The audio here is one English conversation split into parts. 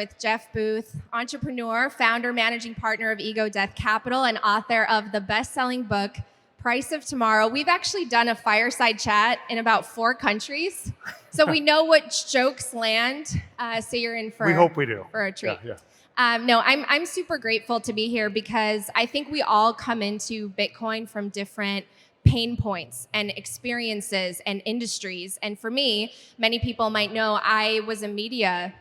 with Jeff Booth, entrepreneur, founder, managing partner of Ego Death Capital, and author of the best-selling book, Price of Tomorrow. We've actually done a fireside chat in about 4 countries, so we know what jokes land. So you're in for, we hope we do. For a treat. Yeah. No, I'm super grateful to be here because I think we all come into Bitcoin from different pain points and experiences and industries. And for me, many people might know I was a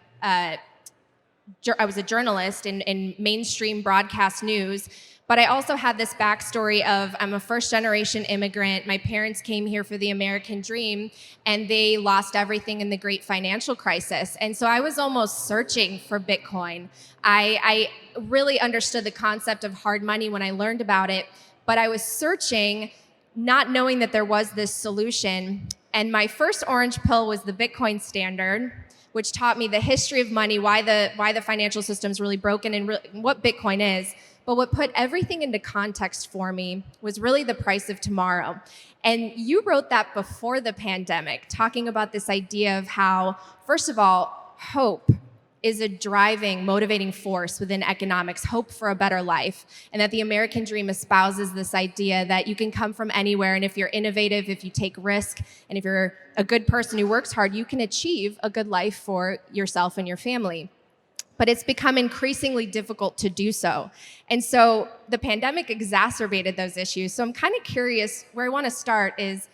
I was a journalist in mainstream broadcast news, but I also had this backstory of I'm a first-generation immigrant. My parents came here for the American dream, and they lost everything in the great financial crisis. And so I was almost searching for Bitcoin. I really understood the concept of hard money when I learned about it, but I was searching, not knowing that there was this solution. And my first orange pill was the Bitcoin Standard, which taught me the history of money, why the financial system is really broken, and what Bitcoin is. But what put everything into context for me was really the price of tomorrow. And you wrote that before the pandemic, talking about this idea of how, first of all, hope is a driving, motivating force within economics, hope for a better life, and that the American dream espouses this idea that you can come from anywhere, and if you're innovative, if you take risk, and if you're a good person who works hard, you can achieve a good life for yourself and your family. But it's become increasingly difficult to do so. And so the pandemic exacerbated those issues. So I'm kind of curious, where I want to start is,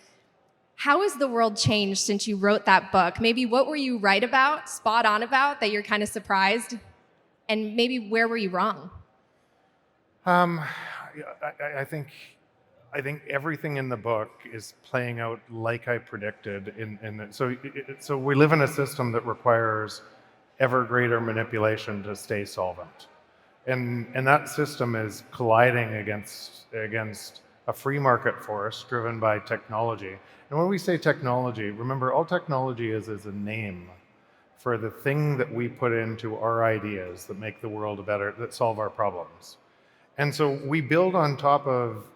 how has the world changed since you wrote that book? Maybe what were you right about, spot on about, that you're kind of surprised? And maybe where were you wrong? I think everything in the book is playing out like I predicted. So we live in a system that requires ever greater manipulation to stay solvent. And that system is colliding against a free market force driven by technology. And when we say technology, remember, all technology is a name for the thing that we put into our ideas that make the world better, that solve our problems. And so we build on top of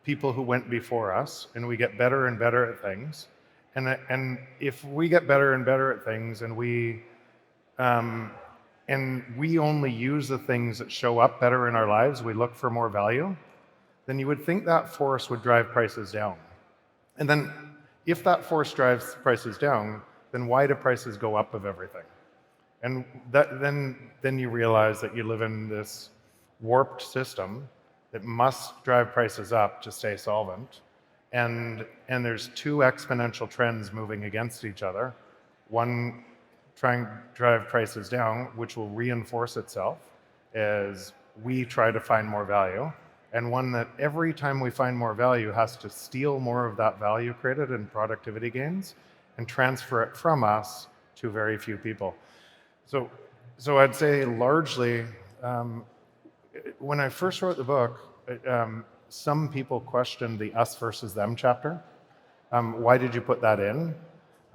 people who went before us, and we get better and better at things. And if we get better and better at things, and we only use the things that show up better in our lives, we look for more value, then you would think that force would drive prices down. And then if that force drives prices down, then why do prices go up of everything? And then you realize that you live in this warped system that must drive prices up to stay solvent. And there's 2 exponential trends moving against each other. One trying to drive prices down, which will reinforce itself as we try to find more value, and one that every time we find more value has to steal more of that value created in productivity gains and transfer it from us to very few people. So I'd say largely, when I first wrote the book, some people questioned the us versus them chapter. Why did you put that in?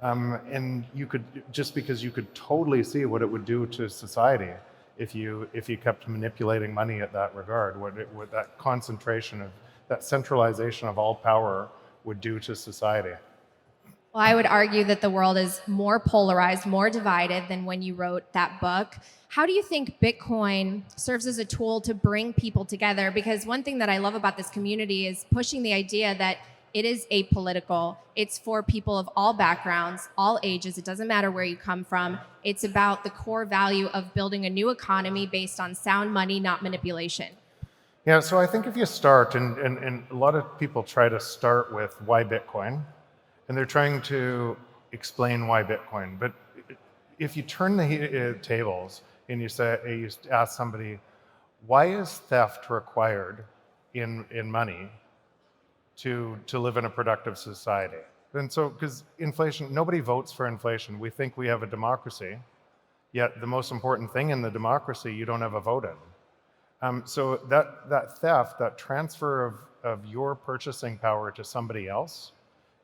And you could, just because you could totally see what it would do to society if you kept manipulating money at that regard, what that concentration of, that centralization of all power would do to society. Well, I would argue that the world is more polarized, more divided than when you wrote that book. How do you think Bitcoin serves as a tool to bring people together? Because one thing that I love about this community is pushing the idea that it is apolitical. It's for people of all backgrounds, all ages. It doesn't matter where you come from. It's about the core value of building a new economy based on sound money, not manipulation. Yeah, so I think if you start, and a lot of people try to start with why Bitcoin, and they're trying to explain why Bitcoin. But if you turn the tables and you ask somebody, why is theft required in money to live in a productive society? And so, because inflation, nobody votes for inflation. We think we have a democracy, yet the most important thing in the democracy, you don't have a vote in. So that theft, that transfer of your purchasing power to somebody else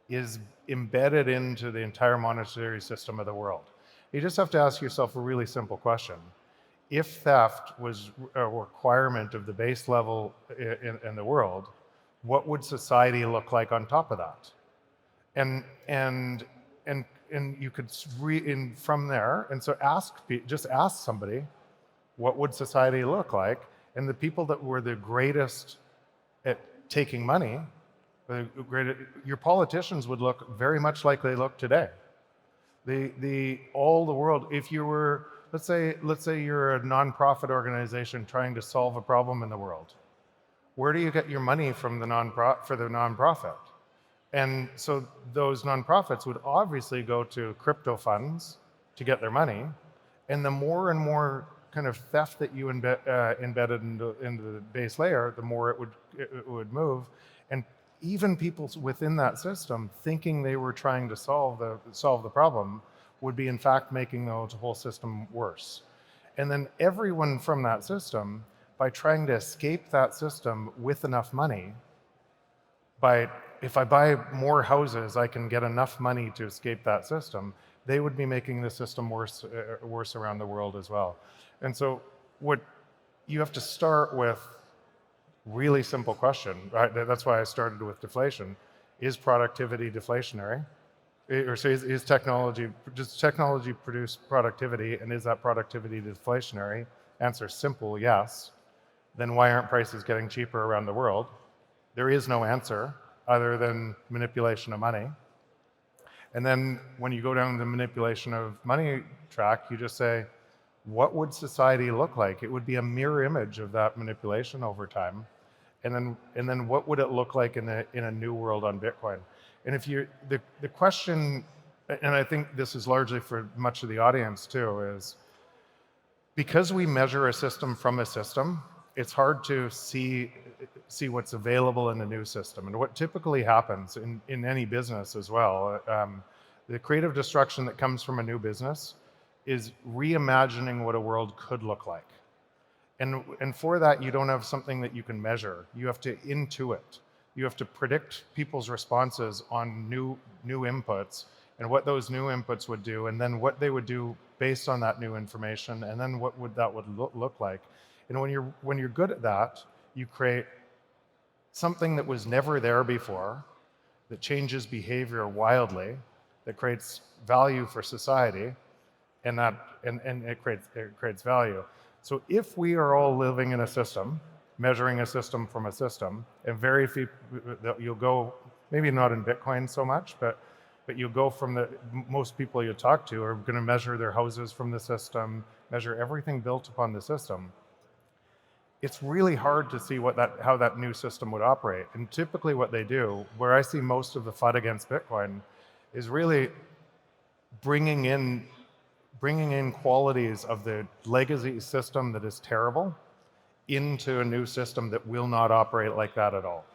is embedded into the entire monetary system of the world. You just have to ask yourself a really simple question. If theft was a requirement of the base level in the world, what would society look like on top of that? And and you could from there, and so just ask somebody, what would society look like? And the people that were the greatest at taking money, your politicians would look very much like they look today. All the world, if you were, let's say you're a nonprofit organization trying to solve a problem in the world, where do you get your money from for the nonprofit? And so those nonprofits would obviously go to crypto funds to get their money. And the more and more kind of theft that you embedded into the base layer, the more it would move. And even people within that system thinking they were trying to solve the problem would be in fact making the whole system worse. And then everyone from that system, by trying to escape that system with enough money, if I buy more houses, I can get enough money to escape that system, they would be making the system worse around the world as well. And so what you have to start with, really simple question, right? That's why I started with deflation. Is productivity deflationary? Or so does technology produce productivity, and is that productivity deflationary? Answer simple, yes. Then why aren't prices getting cheaper around the world? There is no answer other than manipulation of money. And then when you go down the manipulation of money track, you just say, what would society look like? It would be a mirror image of that manipulation over time. And then what would it look like in a new world on Bitcoin? And if the question, and I think this is largely for much of the audience too, is because we measure a system from a system, it's hard to see what's available in a new system. And what typically happens in any business as well, the creative destruction that comes from a new business is reimagining what a world could look like. And for that, you don't have something that you can measure. You have to intuit. You have to predict people's responses on new inputs and what those new inputs would do, and then what they would do based on that new information, and then what would that look like. And when you're good at that, you create something that was never there before, that changes behavior wildly, that creates value for society, and it creates value. So if we are all living in a system, measuring a system from a system, and very few, you'll go, maybe not in Bitcoin so much, but you'll go from most people you talk to are going to measure their houses from the system, measure everything built upon the system. It's really hard to see how that new system would operate. And typically what they do, where I see most of the FUD against Bitcoin, is really bringing in qualities of the legacy system that is terrible into a new system that will not operate like that at all.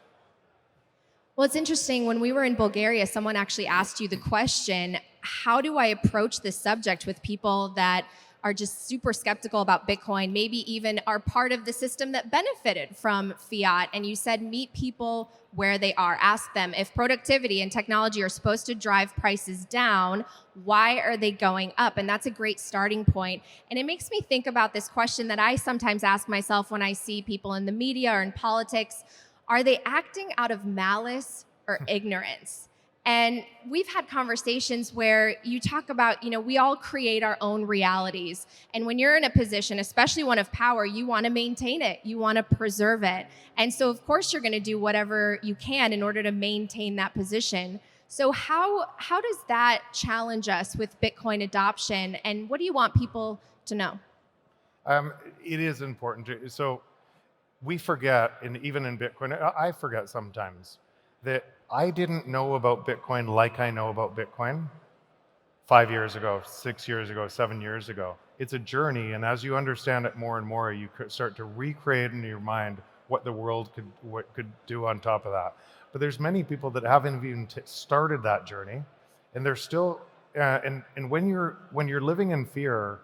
Well, it's interesting. When we were in Bulgaria, someone actually asked you the question, how do I approach this subject with people that are just super skeptical about Bitcoin, maybe even are part of the system that benefited from fiat? And you said, meet people where they are. Ask them, if productivity and technology are supposed to drive prices down, why are they going up? And that's a great starting point. And it makes me think about this question that I sometimes ask myself when I see people in the media or in politics. Are they acting out of malice or ignorance? And we've had conversations where you talk about, we all create our own realities. And when you're in a position, especially one of power, you want to maintain it. You want to preserve it. And so, of course, you're going to do whatever you can in order to maintain that position. So how does that challenge us with Bitcoin adoption? And what do you want people to know? It is important to, so we forget, and even in Bitcoin, I forget sometimes, that I didn't know about Bitcoin like I know about Bitcoin 5 years ago, 6 years ago, 7 years ago. It's a journey, and as you understand it more and more, you start to recreate in your mind what the world could do on top of that. But there's many people that haven't even started that journey, and they're still. And when you're living in fear,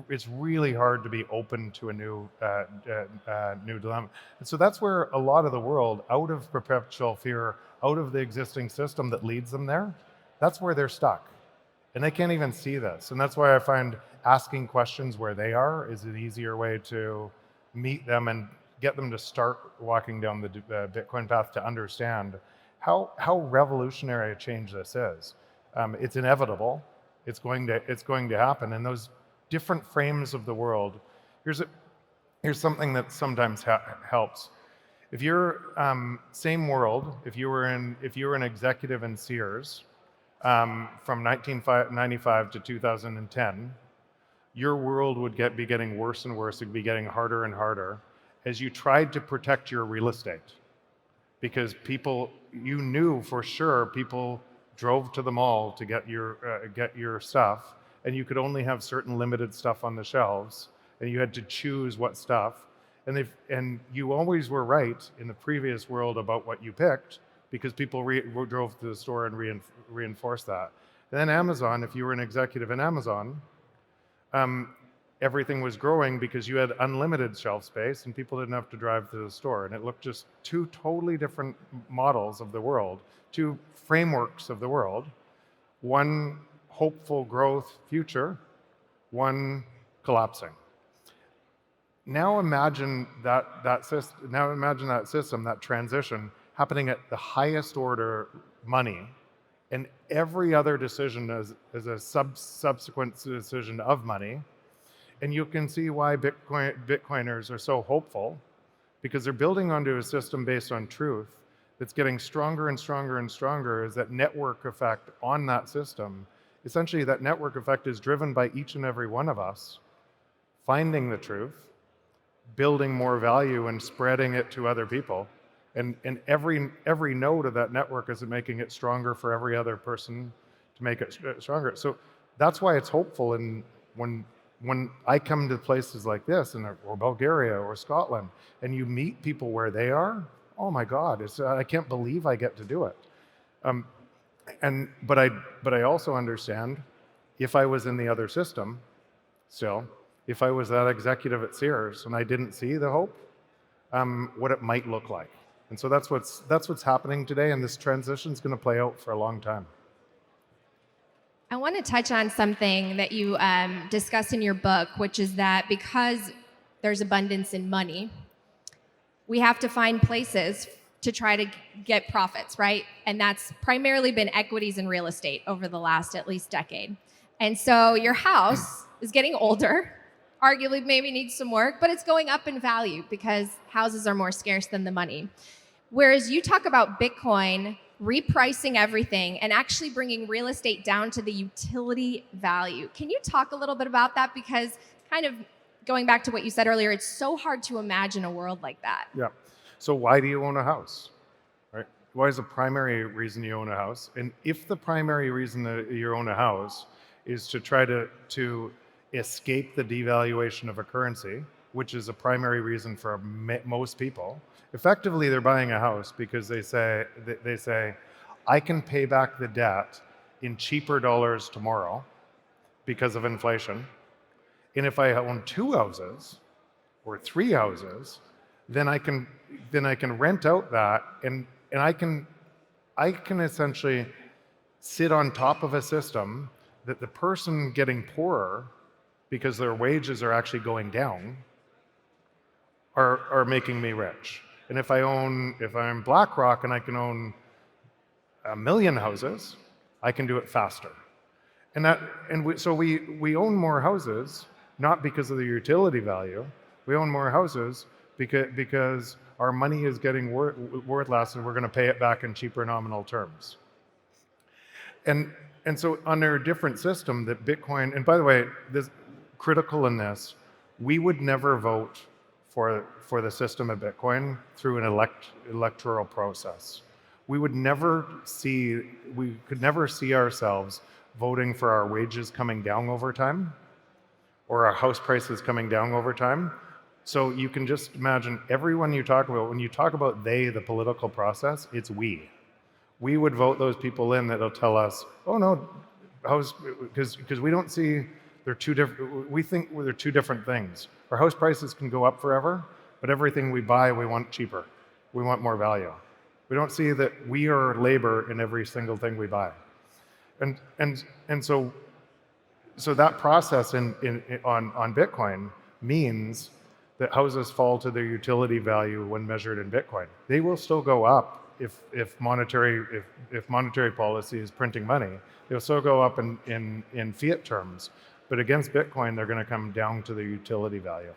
it's really hard to be open to a new dilemma. And so that's where a lot of the world, out of perpetual fear, out of the existing system that leads them there, that's where they're stuck. And they can't even see this. And that's why I find asking questions where they are is an easier way to meet them and get them to start walking down the Bitcoin path to understand how revolutionary a change this is. It's inevitable. It's going to happen. And those different frames of the world. Here's something that sometimes helps. If you're same world, if you were an executive in Sears from 1995 to 2010, your world would be getting worse and worse. It'd be getting harder and harder as you tried to protect your real estate, because you knew for sure people drove to the mall to get your stuff, and you could only have certain limited stuff on the shelves, and you had to choose what stuff. And you always were right in the previous world about what you picked, because people drove to the store and reinforced that. And then Amazon, if you were an executive in Amazon, everything was growing because you had unlimited shelf space and people didn't have to drive to the store. And it looked just two totally different models of the world, two frameworks of the world, one hopeful growth future, one collapsing. Now imagine that system, that transition happening at the highest order money, and every other decision is a subsequent decision of money. And you can see why Bitcoiners are so hopeful, because they're building onto a system based on truth that's getting stronger and stronger and stronger as that network effect on that system. Essentially, that network effect is driven by each and every one of us finding the truth, building more value and spreading it to other people. And every node of that network is making it stronger for every other person to make it stronger. So that's why it's hopeful. And when I come to places like this, or Bulgaria or Scotland, and you meet people where they are, oh my God, I can't believe I get to do it. But I also understand, if I was in the other system still, if I was that executive at Sears and I didn't see the hope, what it might look like. And so that's what's happening today, and this transition is going to play out for a long time. I want to touch on something that you discuss in your book, which is that because there's abundance in money, we have to find places to try to get profits, right? And that's primarily been equities and real estate over the last at least decade. And so your house is getting older, arguably maybe needs some work, but it's going up in value because houses are more scarce than the money. Whereas you talk about Bitcoin repricing everything and actually bringing real estate down to the utility value. Can you talk a little bit about that? Because kind of going back to what you said earlier, it's so hard to imagine a world like that. Yeah. So why do you own a house? Right? Why is the primary reason you own a house? And if the primary reason that you own a house is to try to escape the devaluation of a currency, which is a primary reason for most people, effectively they're buying a house because they say, I can pay back the debt in cheaper dollars tomorrow because of inflation. And if I own 2 houses or 3 houses, then I can rent out that, and I can essentially sit on top of a system that the person getting poorer because their wages are actually going down are making me rich. And if I'm BlackRock and I can own 1 million houses, I can do it faster. So we own more houses, not because of the utility value. We own more houses because our money is getting worth less, and we're going to pay it back in cheaper nominal terms. And so under a different system that Bitcoin, and by the way, this critical in this, we would never vote for the system of Bitcoin through an electoral process. We could never see ourselves voting for our wages coming down over time or our house prices coming down over time. So you can just imagine everyone you talk about, when you talk about the political process, it's we. We would vote those people in that'll tell us, oh no, because we don't see they're two different. We think they're two different things. Our house prices can go up forever, but everything we buy, we want cheaper. We want more value. We don't see that we are labor in every single thing we buy, and so that process on Bitcoin means that houses fall to their utility value when measured in Bitcoin. They will still go up if monetary policy is printing money, they'll still go up in fiat terms. But against Bitcoin, they're going to come down to the utility value.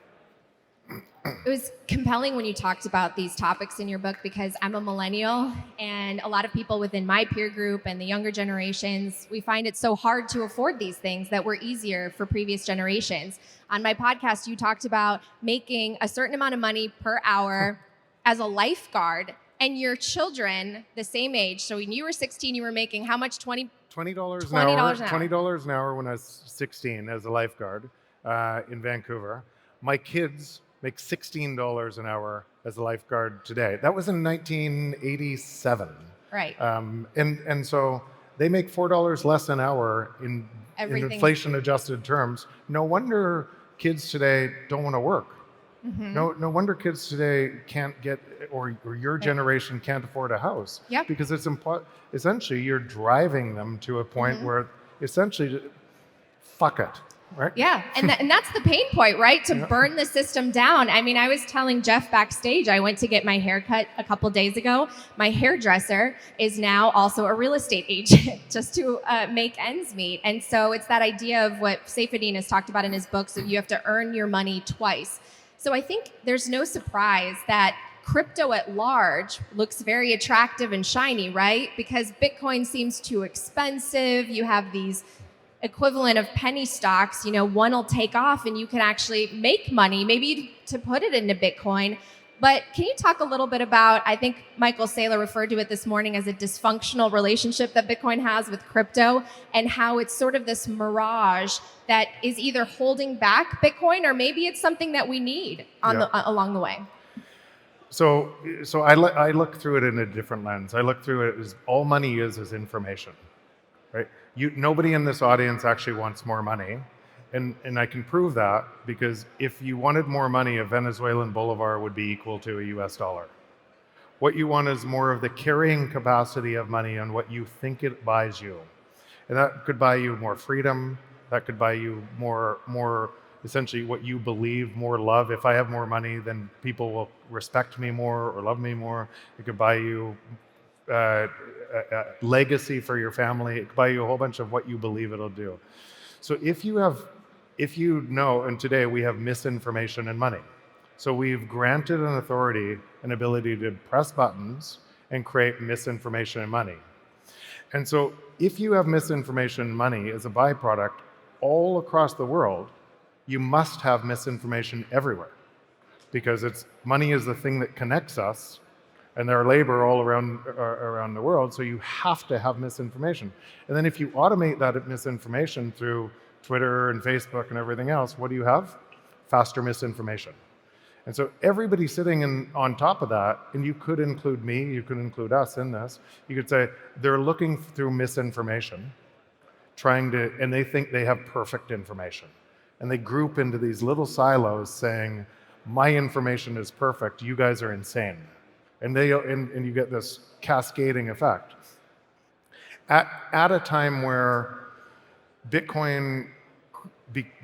It was compelling when you talked about these topics in your book because I'm a millennial, and a lot of people within my peer group and the younger generations, we find it so hard to afford these things that were easier for previous generations. On my podcast, you talked about making a certain amount of money per hour as a lifeguard, and your children, the same age. So when you were 16, you were making how much? $20 an hour. $20 an hour when I was 16 as a lifeguard in Vancouver. My kids make $16 an hour as a lifeguard today. That was in 1987. Right. And so they make $4 less an hour in inflation-adjusted terms. No wonder kids today don't want to work. Mm-hmm. No wonder kids today can't get, or your generation can't afford a house. Yep. Because it's essentially you're driving them to a point where essentially, fuck it. Right? Yeah, and that's the pain point, right? To burn the system down. I mean, I was telling Jeff backstage, I went to get my hair cut a couple days ago. My hairdresser is now also a real estate agent just to make ends meet. And so it's that idea of what Saifedean has talked about in his books, of you have to earn your money twice. So I think there's no surprise that crypto at large looks very attractive and shiny, right? Because Bitcoin seems too expensive. You have these equivalent of penny stocks, one will take off and you can actually make money, maybe to put it into Bitcoin. But can you talk a little bit about, I think Michael Saylor referred to it this morning as a dysfunctional relationship that Bitcoin has with crypto, and how it's sort of this mirage that is either holding back Bitcoin or maybe it's something that we need along the way. So I look through it in a different lens. I look through it as all money is information, right? Nobody in this audience actually wants more money. And I can prove that because if you wanted more money, a Venezuelan bolivar would be equal to a US dollar. What you want is more of the carrying capacity of money and what you think it buys you. And that could buy you more freedom. That could buy you more essentially what you believe, more love. If I have more money, then people will respect me more or love me more. It could buy you legacy for your family. It could buy you a whole bunch of what you believe it'll do. So if you know, and today we have misinformation and money. So we've granted an authority an ability to press buttons and create misinformation and money. And so if you have misinformation and money as a byproduct all across the world, you must have misinformation everywhere, because money is the thing that connects us and their labor all around the world. So you have to have misinformation. And then if you automate that misinformation through Twitter and Facebook and everything else, what do you have? Faster misinformation. And so everybody sitting on top of that, and you could include me, you could include us in this, you could say they're looking through misinformation, and they think they have perfect information. And they group into these little silos saying, my information is perfect, you guys are insane. And you get this cascading effect. At a time where Bitcoin,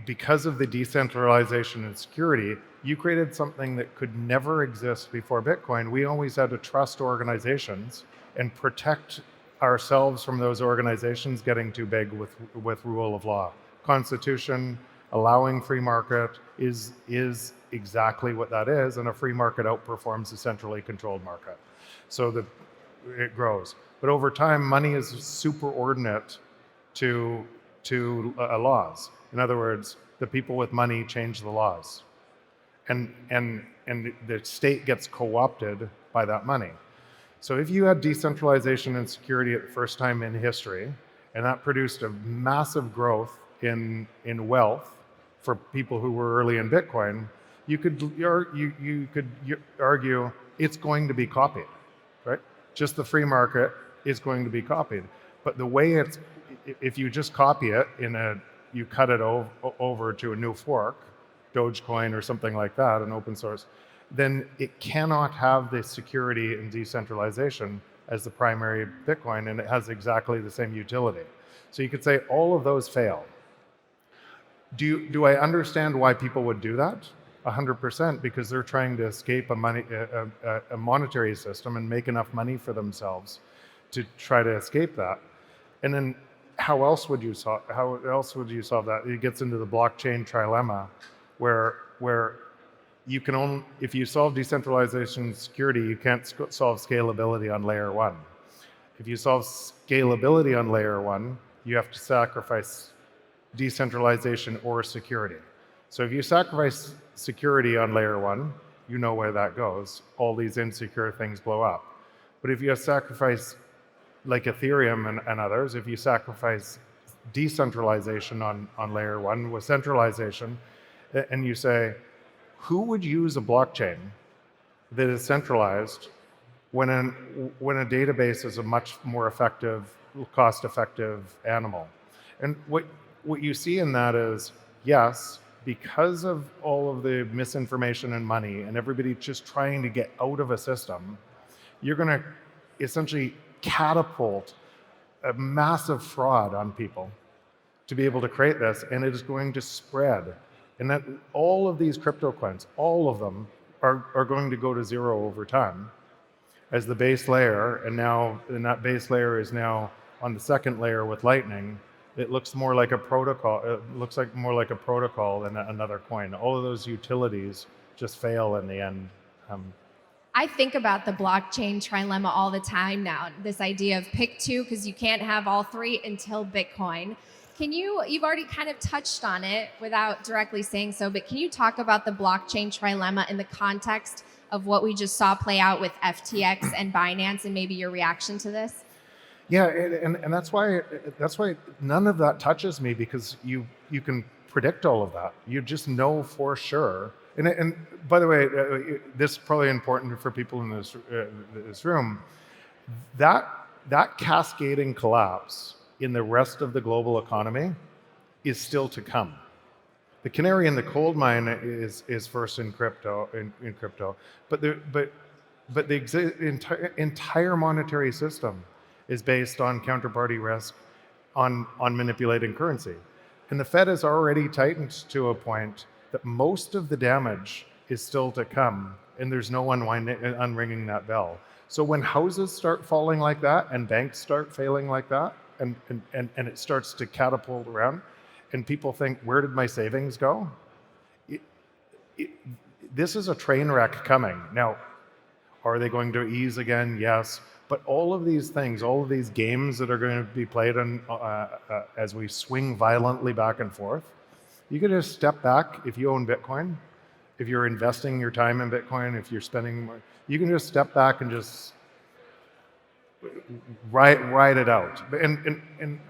because of the decentralization and security, you created something that could never exist before Bitcoin. We always had to trust organizations and protect ourselves from those organizations getting too big with rule of law. Constitution, allowing free market is exactly what that is, and a free market outperforms a centrally controlled market. So it grows. But over time, money is superordinate to laws. In other words, the people with money change the laws. And the state gets co-opted by that money. So if you had decentralization and security at the first time in history, and that produced a massive growth in wealth for people who were early in Bitcoin, you could argue it's going to be copied, right? Just the free market is going to be copied. But the way if you just copy it you cut it over to a new fork, Dogecoin or something like that, an open source, then it cannot have the security and decentralization as the primary Bitcoin, and it has exactly the same utility. So you could say all of those fail. Do I understand why people would do that? 100% because they're trying to escape a monetary system and make enough money for themselves to try to escape that. And then how else would you solve that? It gets into the blockchain trilemma where you can only, if you solve decentralization and security, you can't solve scalability on layer one. If you solve scalability on layer one, you have to sacrifice decentralization or security. So if you sacrifice security on layer one, you know where that goes. All these insecure things blow up. But if you sacrifice, like Ethereum and others, if you sacrifice decentralization on layer one with centralization, and you say, who would use a blockchain that is centralized when a database is a much more effective, cost-effective animal? And what you see in that is, yes, because of all of the misinformation and money and everybody just trying to get out of a system, you're going to essentially catapult a massive fraud on people to be able to create this, and it is going to spread. And that all of these crypto coins, all of them are going to go to zero over time as the base layer, and that base layer is now on the second layer with Lightning. It looks more like a protocol. It looks like more like a protocol than another coin. All of those utilities just fail in the end. I think about the blockchain trilemma all the time now, this idea of pick two, because you can't have all three until Bitcoin. You've already kind of touched on it without directly saying so, but can you talk about the blockchain trilemma in the context of what we just saw play out with FTX and Binance, and maybe your reaction to this? Yeah, and that's why none of that touches me, because you can predict all of that. You just know for sure. And by the way, this is probably important for people in this room. That cascading collapse in the rest of the global economy is still to come. The canary in the coal mine is first in crypto, but the entire monetary system is based on counterparty risk, on manipulating currency. And the Fed has already tightened to a point that most of the damage is still to come, and there's no one unringing that bell. So when houses start falling like that, and banks start failing like that, and it starts to catapult around, and people think, where did my savings go? This is a train wreck coming. Now, are they going to ease again? Yes. But all of these things, all of these games that are going to be played on, as we swing violently back and forth, you can just step back. If you own Bitcoin, if you're investing your time in Bitcoin, if you're spending more, you can just step back and just ride it out. And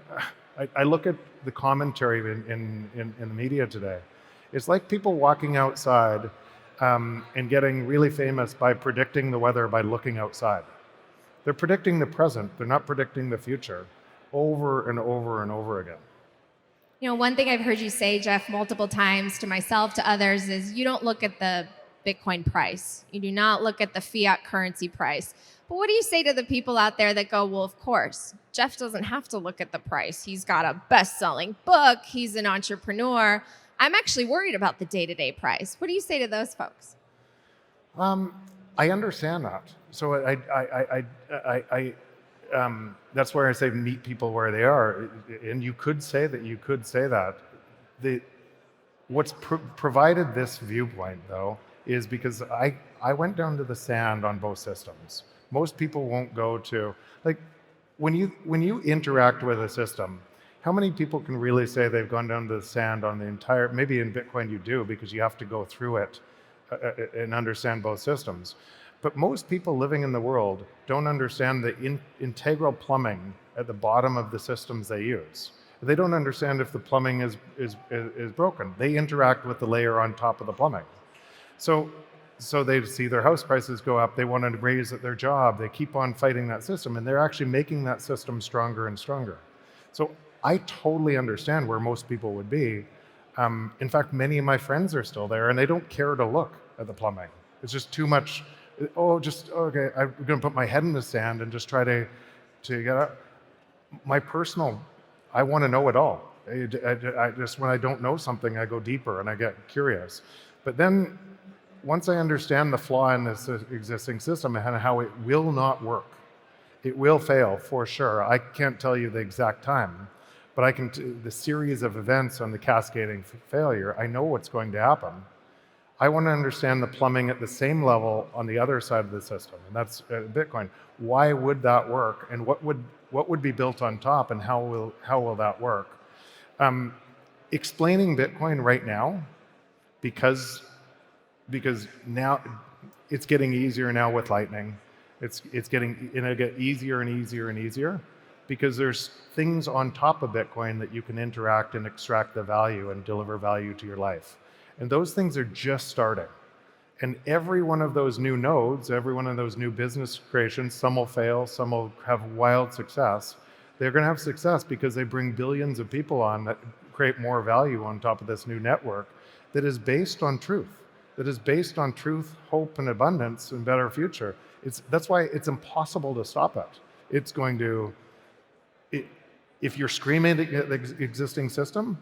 I look at the commentary in the media today. It's like people walking outside and getting really famous by predicting the weather by looking outside. They're predicting the present. They're not predicting the future, over and over and over again. You know, one thing I've heard you say, Jeff, multiple times to myself, to others, is you don't look at the Bitcoin price. You do not look at the fiat currency price. But what do you say to the people out there that go, well, of course, Jeff doesn't have to look at the price. He's got a best-selling book. He's an entrepreneur. I'm actually worried about the day-to-day price. What do you say to those folks? I understand that. So that's where I say meet people where they are. And you could say that. What's provided this viewpoint, though, is because I went down to the sand on both systems. Most people won't go to, like, when you interact with a system, how many people can really say they've gone down to the sand on the entire, maybe in Bitcoin you do, because you have to go through it and understand both systems. But most people living in the world don't understand the integral plumbing at the bottom of the systems they use. They don't understand if the plumbing is broken. They interact with the layer on top of the plumbing. So they see their house prices go up, they want to raise their job, they keep on fighting that system, and they're actually making that system stronger and stronger. So I totally understand where most people would be. In fact, many of my friends are still there, and they don't care to look at the plumbing. It's just too much. Okay, I'm going to put my head in the sand and just try to get up. I want to know it all. I just, when I don't know something, I go deeper and I get curious. But then once I understand the flaw in this existing system and how it will not work, it will fail for sure. I can't tell you the exact time, but the series of events on the cascading failure, I know what's going to happen. I want to understand the plumbing at the same level on the other side of the system, and that's Bitcoin. Why would that work, and what would be built on top, and how will that work? Explaining Bitcoin right now, because now it's getting easier now with Lightning. It's getting get easier and easier and easier, because there's things on top of Bitcoin that you can interact and extract the value and deliver value to your life. And those things are just starting. And every one of those new nodes, every one of those new business creations, some will fail, some will have wild success. They're going to have success because they bring billions of people on that create more value on top of this new network that is based on truth, hope, and abundance and better future. That's why it's impossible to stop it. It's going to, if you're screaming at the existing system,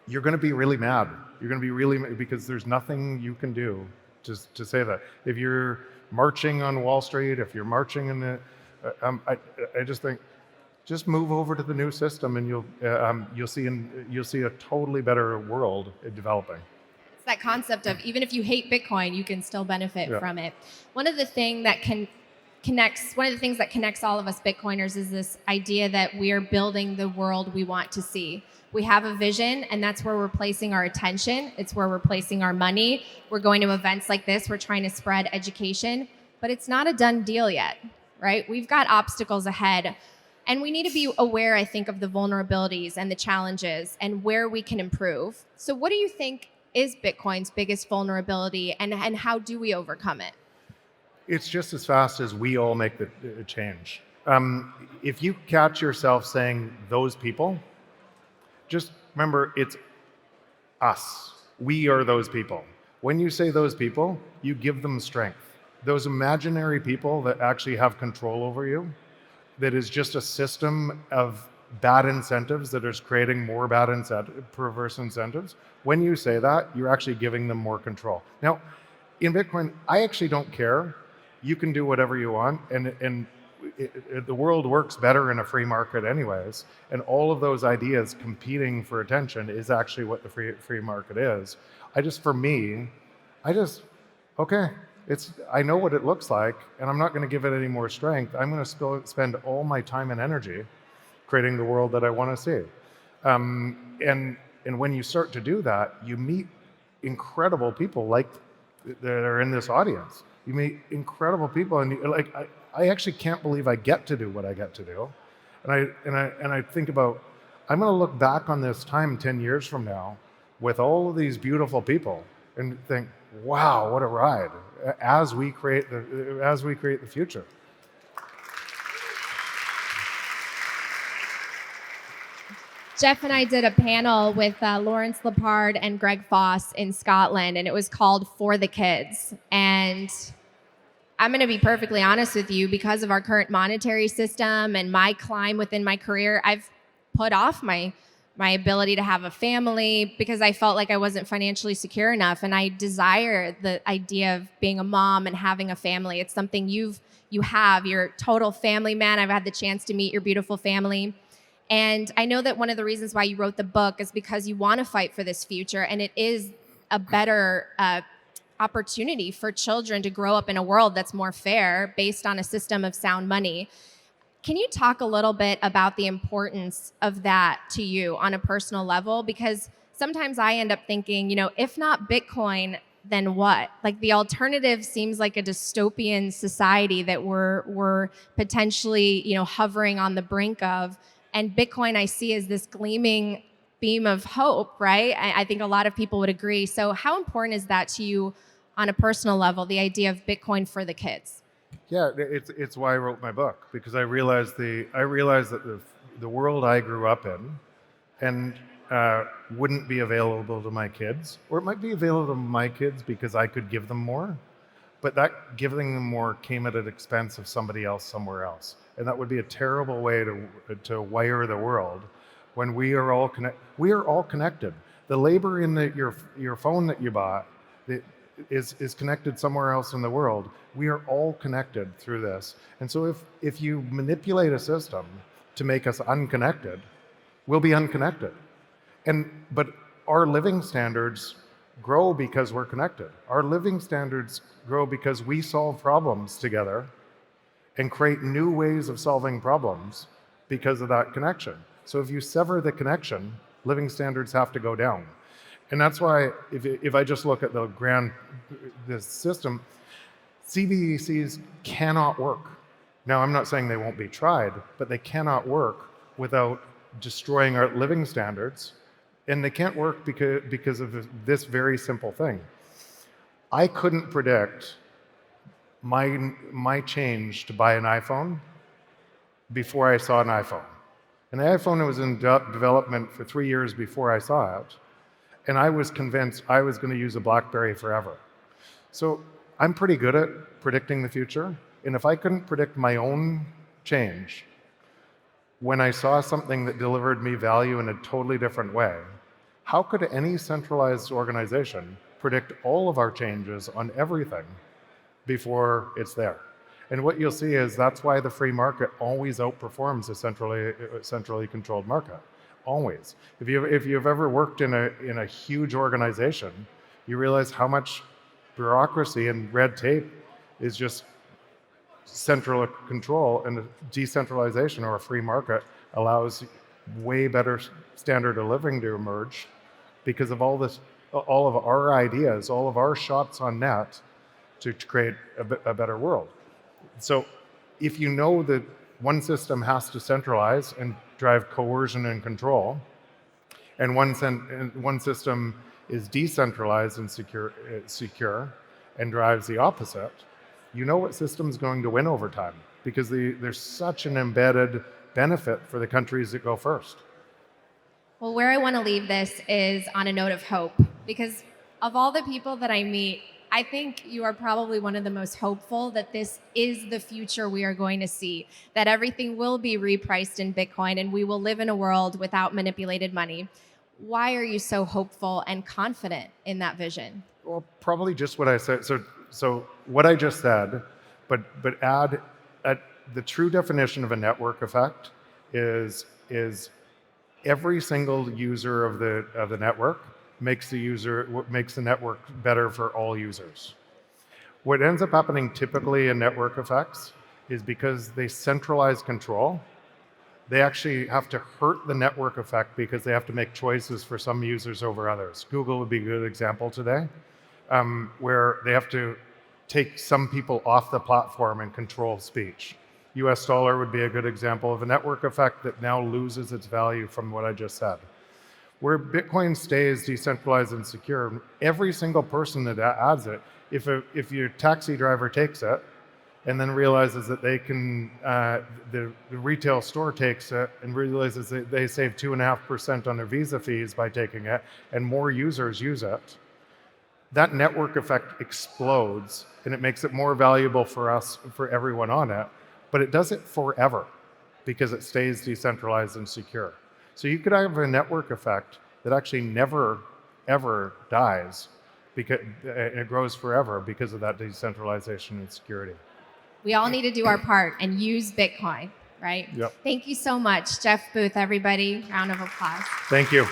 you're going to be really mad. You're going to be really mad because there's nothing you can do to say that. If you're marching on Wall Street, if you're marching in the, I just think, just move over to the new system, and you'll see a totally better world developing. It's that concept of even if you hate Bitcoin, you can still benefit from it. One of the things that connects all of us Bitcoiners is this idea that we are building the world we want to see. We have a vision, and that's where we're placing our attention. It's where we're placing our money. We're going to events like this. We're trying to spread education, but it's not a done deal yet, right? We've got obstacles ahead, and we need to be aware, I think, of the vulnerabilities and the challenges and where we can improve. So what do you think is Bitcoin's biggest vulnerability, and how do we overcome it? It's just as fast as we all make the change. If you catch yourself saying those people, just remember, it's us. We are those people. When you say those people, you give them strength. Those imaginary people that actually have control over you, that is just a system of bad incentives that is creating more bad perverse incentives. When you say that, you're actually giving them more control. Now, in Bitcoin, I actually don't care. You can do whatever you want, and the world works better in a free market anyways, and all of those ideas competing for attention is actually what the free market is. I know what it looks like, and I'm not going to give it any more strength. I'm going to spend all my time and energy creating the world that I want to see. And when you start to do that, you meet incredible people like that are in this audience. You meet incredible people, and I actually can't believe I get to do what I get to do. And I think about, I'm going to look back on this time 10 years from now with all of these beautiful people and think, wow, what a ride as we create the future. Jeff and I did a panel with Lawrence Lepard and Greg Foss in Scotland, and it was called For the Kids. And I'm going to be perfectly honest with you, because of our current monetary system and my climb within my career, I've put off my ability to have a family because I felt like I wasn't financially secure enough. And I desire the idea of being a mom and having a family. It's something you have. You're a total family man. I've had the chance to meet your beautiful family. And I know that one of the reasons why you wrote the book is because you want to fight for this future. And it is a better opportunity for children to grow up in a world that's more fair based on a system of sound money. Can you talk a little bit about the importance of that to you on a personal level? Because sometimes I end up thinking, if not Bitcoin, then what? Like, the alternative seems like a dystopian society that we're potentially, hovering on the brink of. And Bitcoin I see as this gleaming beam of hope, right? I think a lot of people would agree. So how important is that to you on a personal level, the idea of Bitcoin for the kids? Yeah, it's why I wrote my book, because I realized that the world I grew up in and wouldn't be available to my kids, or it might be available to my kids because I could give them more, but that giving them more came at an expense of somebody else somewhere else, and that would be a terrible way to wire the world. When we are all connected, the labor in your phone that you bought that is connected somewhere else in the world. We are all connected through this. And so if you manipulate a system to make us unconnected, we'll be unconnected. But our living standards grow because we're connected. Our living standards grow because we solve problems together and create new ways of solving problems because of that connection. So if you sever the connection, living standards have to go down. And that's why if I just look at this system, CBDCs cannot work. Now, I'm not saying they won't be tried, but they cannot work without destroying our living standards. And they can't work because of this very simple thing. I couldn't predict my change to buy an iPhone before I saw an iPhone. And the iPhone was in development for 3 years before I saw it. And I was convinced I was going to use a BlackBerry forever. So I'm pretty good at predicting the future. And if I couldn't predict my own change when I saw something that delivered me value in a totally different way, how could any centralized organization predict all of our changes on everything before it's there? And what you'll see is that's why the free market always outperforms a centrally controlled market. Always. If you've ever worked in a huge organization, you realize how much bureaucracy and red tape is just central control, and the decentralization or a free market allows way better standard of living to emerge because of all of our ideas, all of our shots on net to create a better world. So if you know that one system has to centralize and drive coercion and control, and one system is decentralized and secure and drives the opposite, you know what system's going to win over time because there's such an embedded benefit for the countries that go first. Well, where I want to leave this is on a note of hope, because of all the people that I meet, I think you are probably one of the most hopeful that this is the future we are going to see, that everything will be repriced in Bitcoin and we will live in a world without manipulated money. Why are you so hopeful and confident in that vision? Well, probably just what I said. So what I just said, but add the true definition of a network effect is every single user of the network makes the network better for all users. What ends up happening typically in network effects is because they centralize control, they actually have to hurt the network effect because they have to make choices for some users over others. Google would be a good example today, where they have to take some people off the platform and control speech. US dollar would be a good example of a network effect that now loses its value from what I just said. Where Bitcoin stays decentralized and secure, every single person that adds it, if your taxi driver takes it and then realizes that they can, the retail store takes it and realizes that they save 2.5% on their Visa fees by taking it, and more users use it, that network effect explodes and it makes it more valuable for us, for everyone on it, but it does it forever because it stays decentralized and secure. So you could have a network effect that actually never, ever dies because it grows forever because of that decentralization and security. We all need to do our part and use Bitcoin, right? Yep. Thank you so much, Jeff Booth, everybody. Round of applause. Thank you.